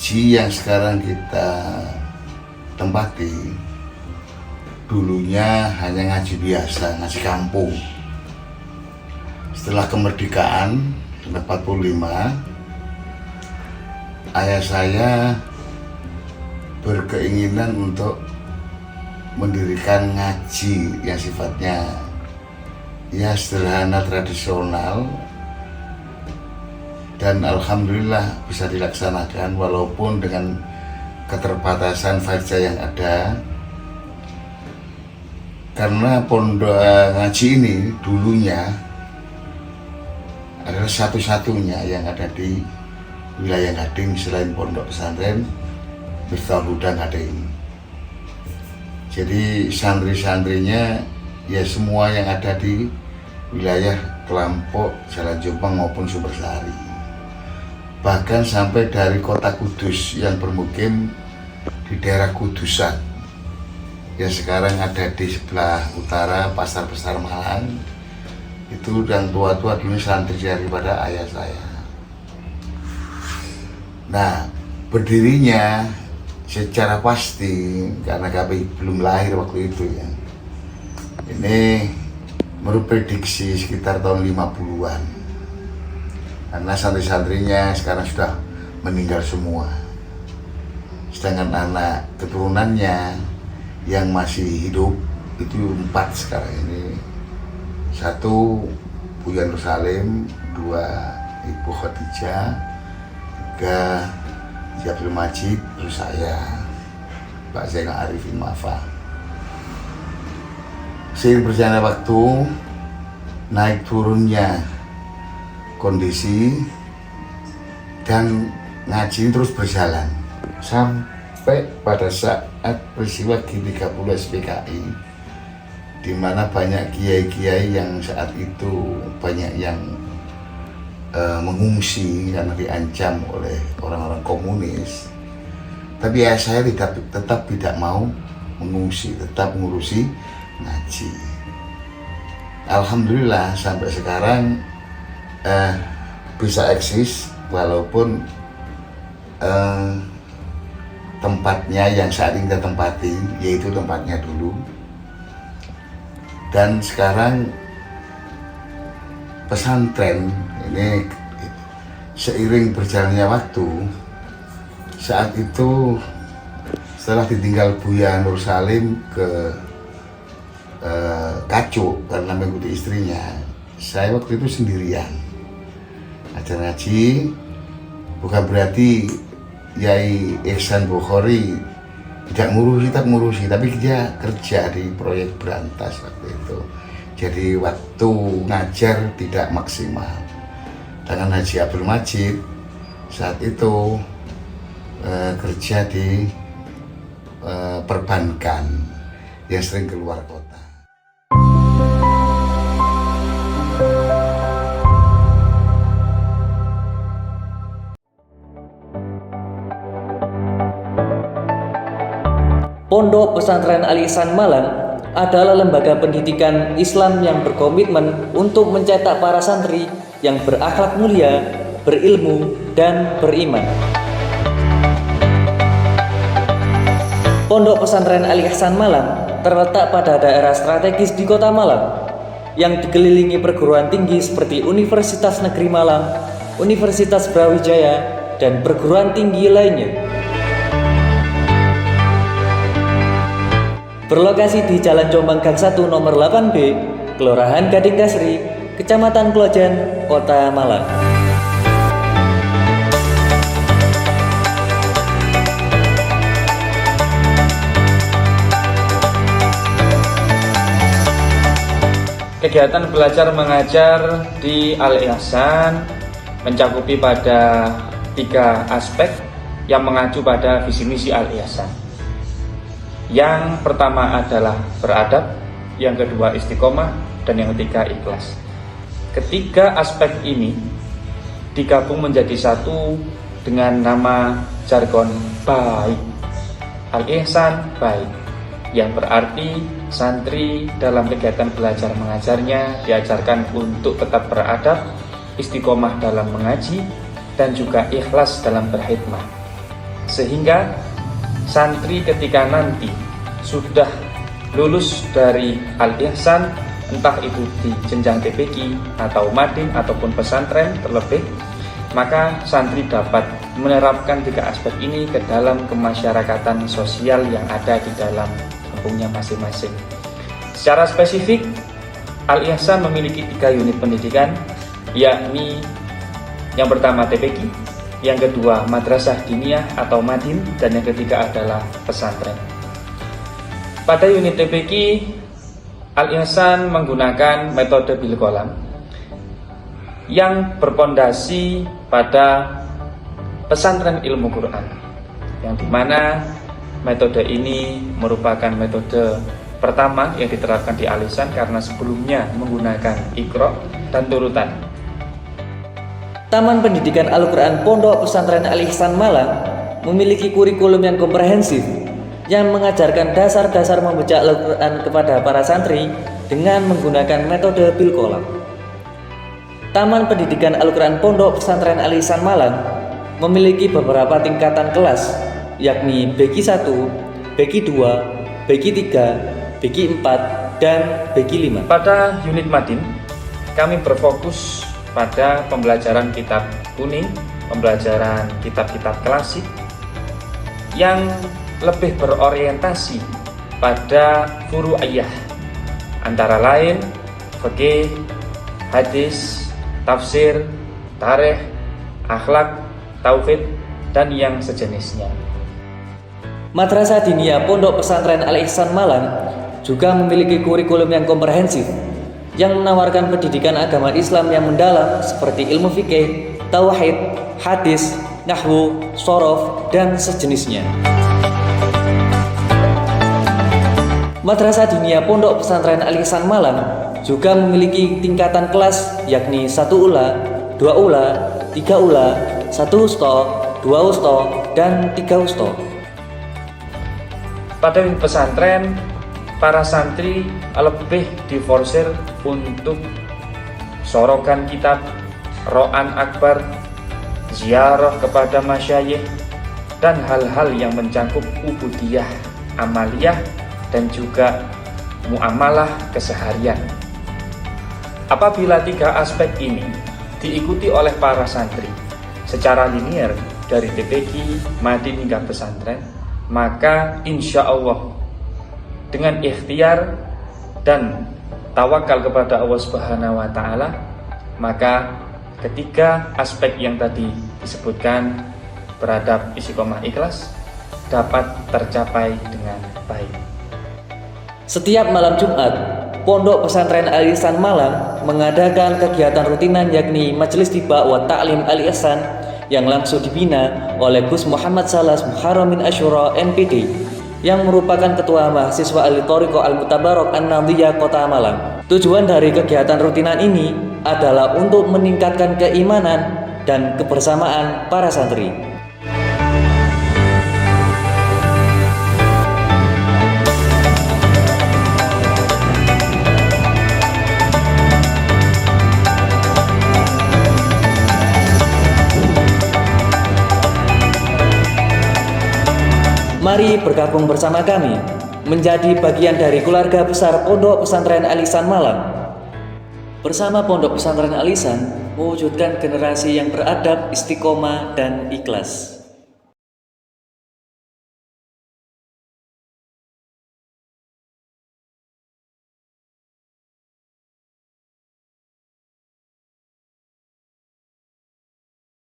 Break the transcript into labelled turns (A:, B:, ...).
A: ngaji yang sekarang kita tempati dulunya hanya ngaji biasa, ngaji kampung. Setelah kemerdekaan tahun 45, ayah saya berkeinginan untuk mendirikan ngaji yang sifatnya ya sederhana, tradisional, dan alhamdulillah bisa dilaksanakan walaupun dengan keterbatasan faedah yang ada, karena pondok ngaji ini dulunya adalah satu-satunya yang ada di wilayah Gading selain pondok pesantren Miftahul Huda Gading. Jadi santri-santrinya ya semua yang ada di wilayah Kelampok, Jalan Jombang maupun Sumbersari. Bahkan sampai dari kota Kudus yang bermukim di daerah Kudusan yang sekarang ada di sebelah utara Pasar Besar Malang, itu dan tua-tua dulu santri daripada ayah saya. Nah, berdirinya secara pasti karena kami belum lahir waktu itu ya, ini menurut prediksi sekitar tahun 50-an, karena santri-santrinya sekarang sudah meninggal semua, sedangkan anak keturunannya yang masih hidup itu 4 sekarang ini. 1 Buya Nur Salim, 2 Ibu Khadijah, 3 Abdul Majid, terus saya, Pak Zainal Arifin Mafa. Seiring berjalannya waktu, naik turunnya kondisi dan ngaji terus berjalan sampai pada saat peristiwa G30 SPKI, di mana banyak kiai-kiai yang saat itu banyak yang mengungsi karena diancam oleh orang-orang komunis. Tapi ya saya tetap tidak mau mengungsi, tetap mengurusi ngaji. Alhamdulillah sampai sekarang bisa eksis walaupun tempatnya yang saat ini kita tempati yaitu tempatnya dulu, dan sekarang pesantren ini seiring berjalannya waktu, saat itu setelah ditinggal Buya Nur Salim ke Kacuk karena mengikuti istrinya, saya waktu itu sendirian ngajar ngaji. Bukan berarti Yai Ihsan Bukhari tidak ngurusi, tapi dia kerja di proyek berantas waktu itu. Jadi waktu ngajar tidak maksimal. Dengan Haji Abdul Majid saat itu kerja di perbankan yang sering keluar kota.
B: Pondok Pesantren Al Ihsan Malang adalah lembaga pendidikan Islam yang berkomitmen untuk mencetak para santri yang berakhlak mulia, berilmu, dan beriman. Pondok Pesantren Al Ihsan Malang terletak pada daerah strategis di Kota Malang yang dikelilingi perguruan tinggi seperti Universitas Negeri Malang, Universitas Brawijaya, dan perguruan tinggi lainnya. Berlokasi di Jalan Jombang Gang 1 nomor 8B, Kelurahan Gading Kasri, Kecamatan Klojen, Kota Malang.
C: Kegiatan belajar mengajar di Al Ihsan mencakupi pada 3 aspek yang mengacu pada visi misi Al Ihsan. Yang pertama adalah beradab, yang kedua istiqomah, dan yang ketiga ikhlas. Ketiga aspek ini digabung menjadi satu dengan nama jargon baik. Al Ihsan baik, yang berarti santri dalam kegiatan belajar mengajarnya diajarkan untuk tetap beradab, istiqomah dalam mengaji, dan juga ikhlas dalam berkhidmat. sehingga santri ketika nanti sudah lulus dari Al-Ihsan, entah itu di jenjang TPQ atau Madin ataupun pesantren terlebih, maka santri dapat menerapkan 3 aspek ini ke dalam kemasyarakatan sosial yang ada di dalam kampungnya masing-masing. Secara spesifik, Al-Ihsan memiliki 3 unit pendidikan, yakni yang pertama TPQ, yang kedua Madrasah Diniyah atau Madin, dan yang ketiga adalah pesantren. Pada unit TPQ, Al-Ihsan menggunakan metode bil qalam yang berpondasi pada pesantren ilmu Quran, yang dimana metode ini merupakan metode pertama yang diterapkan di Al-Ihsan karena sebelumnya menggunakan Iqra dan turutan.
B: Taman Pendidikan Al-Quran Pondok Pesantren Al-Ihsan Malang memiliki kurikulum yang komprehensif yang mengajarkan dasar-dasar membaca Al-Quran kepada para santri dengan menggunakan metode bil qalam. Taman Pendidikan Al-Quran Pondok Pesantren Al-Ihsan Malang memiliki beberapa tingkatan kelas, yakni BQ 1, BQ 2, BQ 3, BQ 4, dan BQ 5.
C: Pada unit Madin, kami berfokus pada pembelajaran kitab kuning, pembelajaran kitab-kitab klasik yang lebih berorientasi pada furu'iyah, antara lain fikih, hadis, tafsir, tarikh, akhlak, tauhid, dan yang sejenisnya.
B: Madrasah Diniyah Pondok Pesantren Al-Ihsan Malang juga memiliki kurikulum yang komprehensif yang menawarkan pendidikan agama Islam yang mendalam seperti ilmu fikih, tauhid, hadis, nahwu, shorof, dan sejenisnya. Madrasah Diniyah Pondok Pesantren Al-Ihsan Malang juga memiliki tingkatan kelas, yakni 1 ula, 2 ula, 3 ula, 1 usto, 2 usto, dan 3 usto.
C: Pada unit pesantren, para santri lebih diforsir untuk sorokan kitab, ro'an akbar, ziarah kepada masyayikh, dan hal-hal yang mencakup ubudiyah, amaliyah, dan juga muamalah keseharian. Apabila 3 aspek ini diikuti oleh para santri secara linier dari TPQ, Madin hingga pesantren, maka insya Allah dengan ikhtiar dan tawakal kepada Allah Subhanahu wa Ta'ala, maka ketiga aspek yang tadi disebutkan, beradab, istiqomah, ikhlas, dapat tercapai dengan baik.
B: Setiap malam Jumat, Pondok Pesantren Al-Ihsan Malang mengadakan kegiatan rutinan, yakni Majelis Tiba wa Ta'lim Al-Ihsan yang langsung dibina oleh Gus Muhammad Salas Muharramin Asyura MPD yang merupakan Ketua Mahasiswa Al-Thariqah Al-Mutabarak An-Nadhiyah Kota Malang. Tujuan dari kegiatan rutinan ini adalah untuk meningkatkan keimanan dan kebersamaan para santri. Mari bergabung bersama kami menjadi bagian dari keluarga besar Pondok Pesantren Al-Ihsan Malang. Bersama Pondok Pesantren Al-Ihsan mewujudkan generasi yang beradab, istiqomah, dan ikhlas.